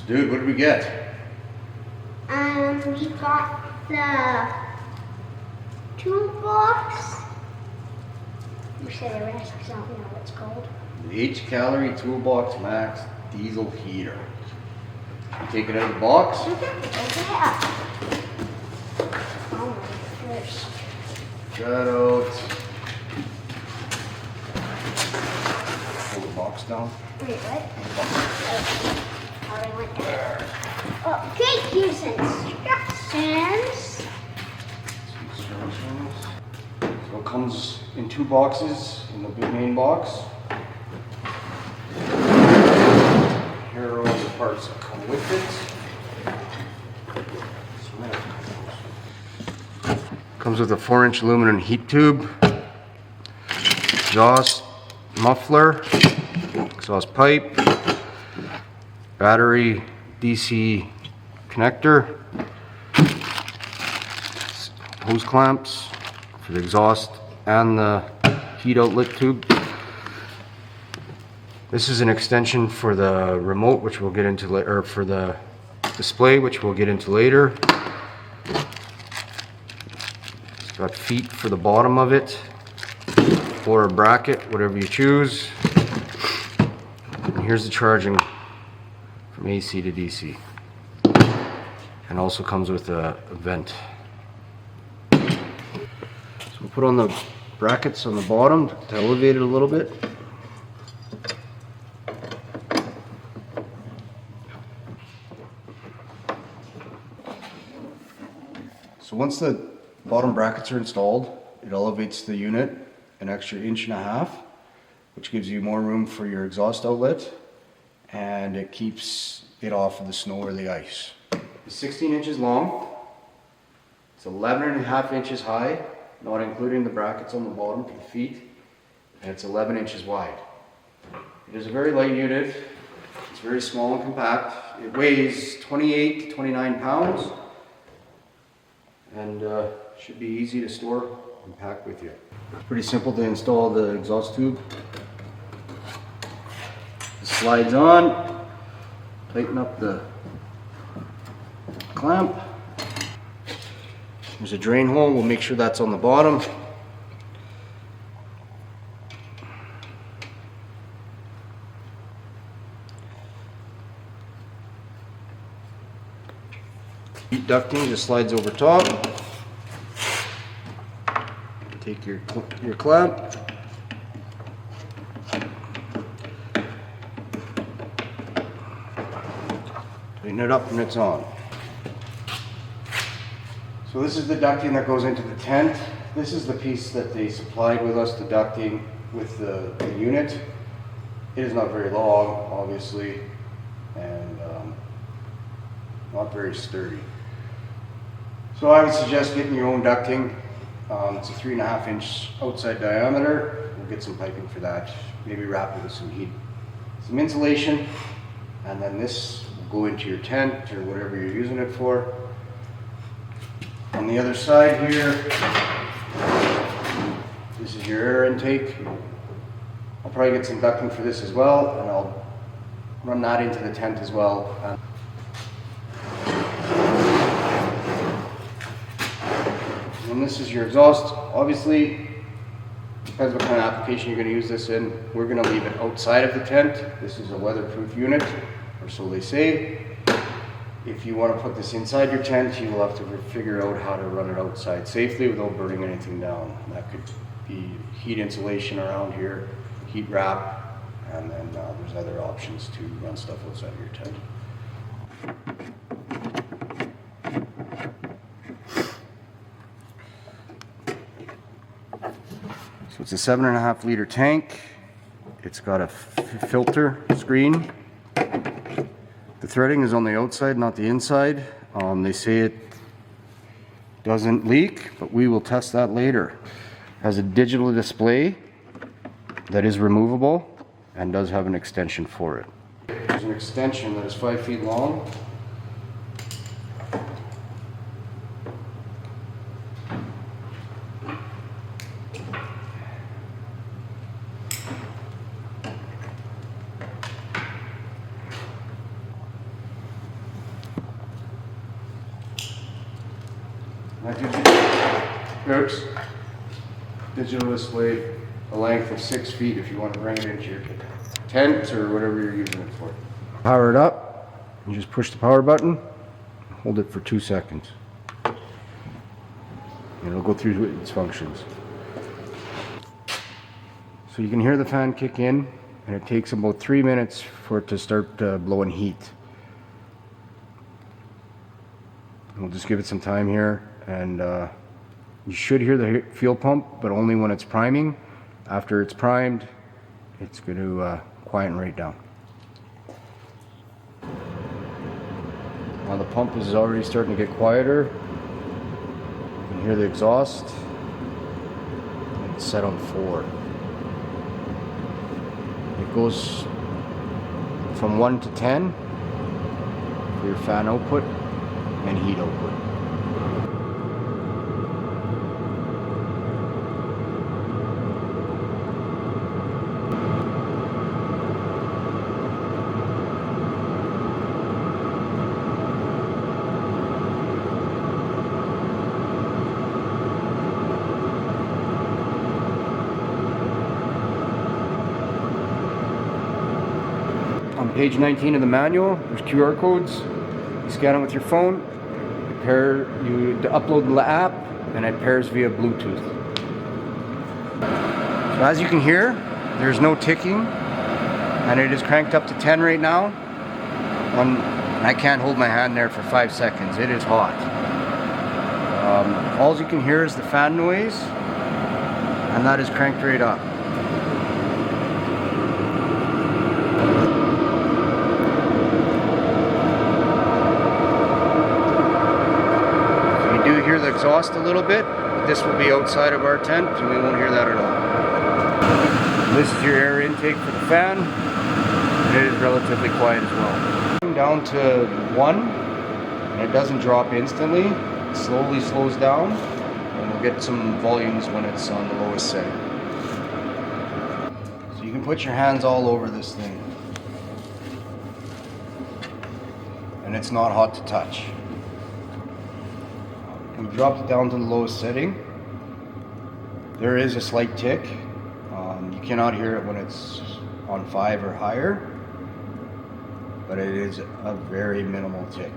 Dude, what did we get? We got the Toolbox. You say the rest because I don't know what it's called. The HCalory Toolbox Max Diesel Heater. You take it out of the box. Open it up. Oh my gosh. Shut out. Pull the box down. Wait, what? Already went there. Okay, here's instructions. So it comes in 2 boxes in the big main box. Here are all the parts that come with it. Comes with a 4-inch aluminum heat tube, exhaust muffler, exhaust pipe, battery DC connector, hose clamps for the exhaust and the heat outlet tube. This is an extension for the remote, which we'll get into later, or for the display, which we'll get into later. It's got feet for the bottom of it, or a bracket, whatever you choose. And here's the charging from AC to DC. And also comes with a vent. So we'll put on the brackets on the bottom to elevate it a little bit. So once the bottom brackets are installed, it elevates the unit an extra 1.5 inches, which gives you more room for your exhaust outlet, and it keeps it off of the snow or the ice. It's 16 inches long, it's 11.5 inches high, not including the brackets on the bottom for the feet, and it's 11 inches wide. It is a very light unit, it's very small and compact. It weighs 28 to 29 pounds, and should be easy to store and pack with you. It's pretty simple to install the exhaust tube. It slides on, tighten up the clamp. There's a drain hole, we'll make sure that's on the bottom. Heat ducting just slides over top. Take your clamp, tighten it up and it's on. So this is the ducting that goes into the tent. This is the piece that they supplied with us, the ducting with the unit. It is not very long, obviously, and not very sturdy. So I would suggest getting your own ducting. It's a 3.5 inch outside diameter. We'll get some piping for that. Maybe wrap it with some heat, some insulation, and then this will go into your tent or whatever you're using it for. On the other side here, this is your air intake. I'll probably get some ducting for this as well, and I'll run that into the tent as well. And this is your exhaust. Obviously, depends what kind of application you're going to use this in. We're going to leave it outside of the tent. This is a weatherproof unit, or so they say. If you want to put this inside your tent, you will have to figure out how to run it outside safely without burning anything down. That could be heat insulation around here, heat wrap, and then there's other options to run stuff outside of your tent. So it's a 7.5 liter tank. It's got a filter screen. The threading is on the outside, not the inside. They say it doesn't leak, but we will test that later. It has a digital display that is removable and does have an extension for it. There's an extension that is 5 feet long. That gives you, oops, digital display, a length of 6 feet if you want to bring it into your tent or whatever you're using it for. Power it up, you just push the power button, hold it for 2 seconds. And it'll go through its functions. So you can hear the fan kick in, and it takes about 3 minutes for it to start blowing heat. We'll just give it some time here, and you should hear the fuel pump, but only when it's priming. After it's primed, it's going to quieten right down. Now the pump is already starting to get quieter. You can hear the exhaust. It's set on 4. It goes from 1 to 10 for your fan output and heat output. On page 19 of the manual, there's QR codes. You scan it with your phone. You upload the app, and it pairs via Bluetooth. So as you can hear, there's no ticking, and it is cranked up to 10 right now. I can't hold my hand there for 5 seconds. It is hot. All you can hear is the fan noise, and that is cranked right up. Hear the exhaust a little bit, but this will be outside of our tent and we won't hear that at all. This is your air intake for the fan, and it is relatively quiet as well. Down to 1, and it doesn't drop instantly, it slowly slows down, and we'll get some volumes when it's on the lowest setting. So you can put your hands all over this thing, and it's not hot to touch. We dropped it down to the lowest setting. There is a slight tick. You cannot hear it when it's on 5 or higher, but it is a very minimal tick.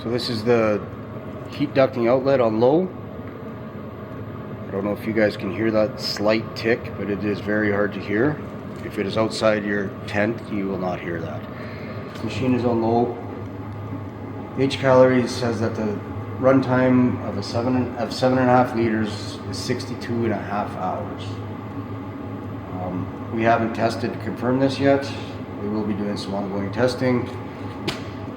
So this is the heat ducting outlet on low. I don't know if you guys can hear that slight tick, but it is very hard to hear. If it is outside your tent, you will not hear that. The machine is on low. HCalory says that the runtime of 7.5 liters is 62.5 hours. We haven't tested to confirm this yet. We will be doing some ongoing testing.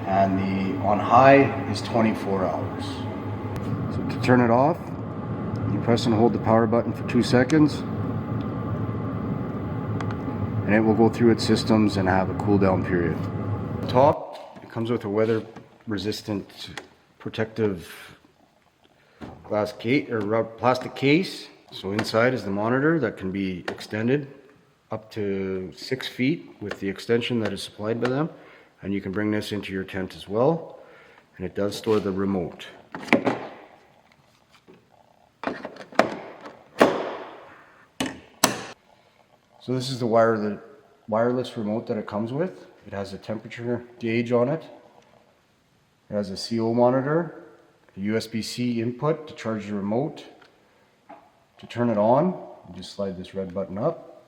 And the on high is 24 hours. So to turn it off, you press and hold the power button for 2 seconds, and it will go through its systems and have a cool down period. Top, it comes with a weather resistant protective glass case or plastic case. So inside is the monitor that can be extended up to 6 feet with the extension that is supplied by them, and you can bring this into your tent as well, and it does store the remote. So this is the wireless remote that it comes with. It has a temperature gauge on it. It has a CO monitor, a USB-C input to charge the remote. To turn it on, you just slide this red button up.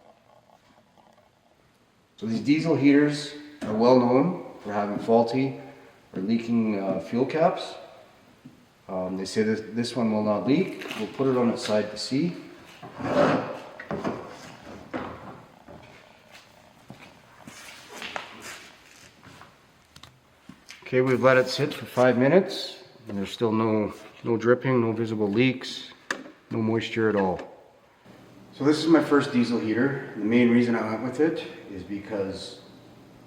So these diesel heaters are well known for having faulty or leaking fuel caps. They say that this one will not leak. We'll put it on its side to see. Okay, we've let it sit for 5 minutes, and there's still no dripping, no visible leaks, no moisture at all. So this is my first diesel heater. The main reason I went with it is because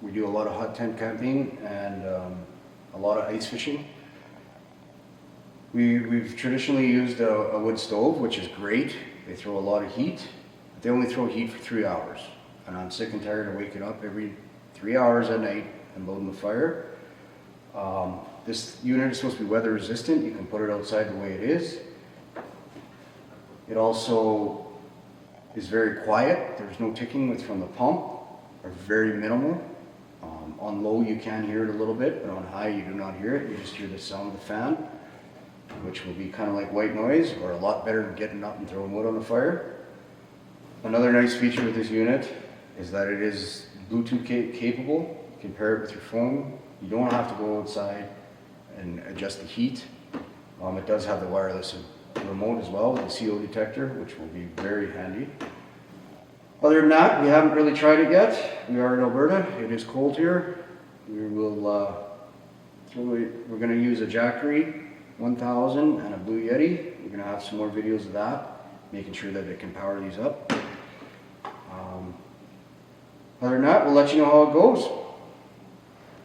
we do a lot of hot tent camping and a lot of ice fishing. We've traditionally used a wood stove, which is great. They throw a lot of heat, but they only throw heat for 3 hours. and I'm sick and tired of waking up every 3 hours at night and loading the fire. This unit is supposed to be weather resistant. You can put it outside the way it is. It also is very quiet. There's no ticking from the pump, or very minimal. On low you can hear it a little bit, but on high you do not hear it. You just hear the sound of the fan, which will be kind of like white noise, or a lot better than getting up and throwing wood on the fire. Another nice feature with this unit is that it is Bluetooth capable. You can pair it with your phone. You don't have to go outside and adjust the heat. It does have the wireless remote as well with the CO detector, which will be very handy. Other than that, we haven't really tried it yet. We are in Alberta. It is cold here. We're going to use a Jackery 1000 and a Blue Yeti. We're going to have some more videos of that, making sure that it can power these up. Other than that, we'll let you know how it goes.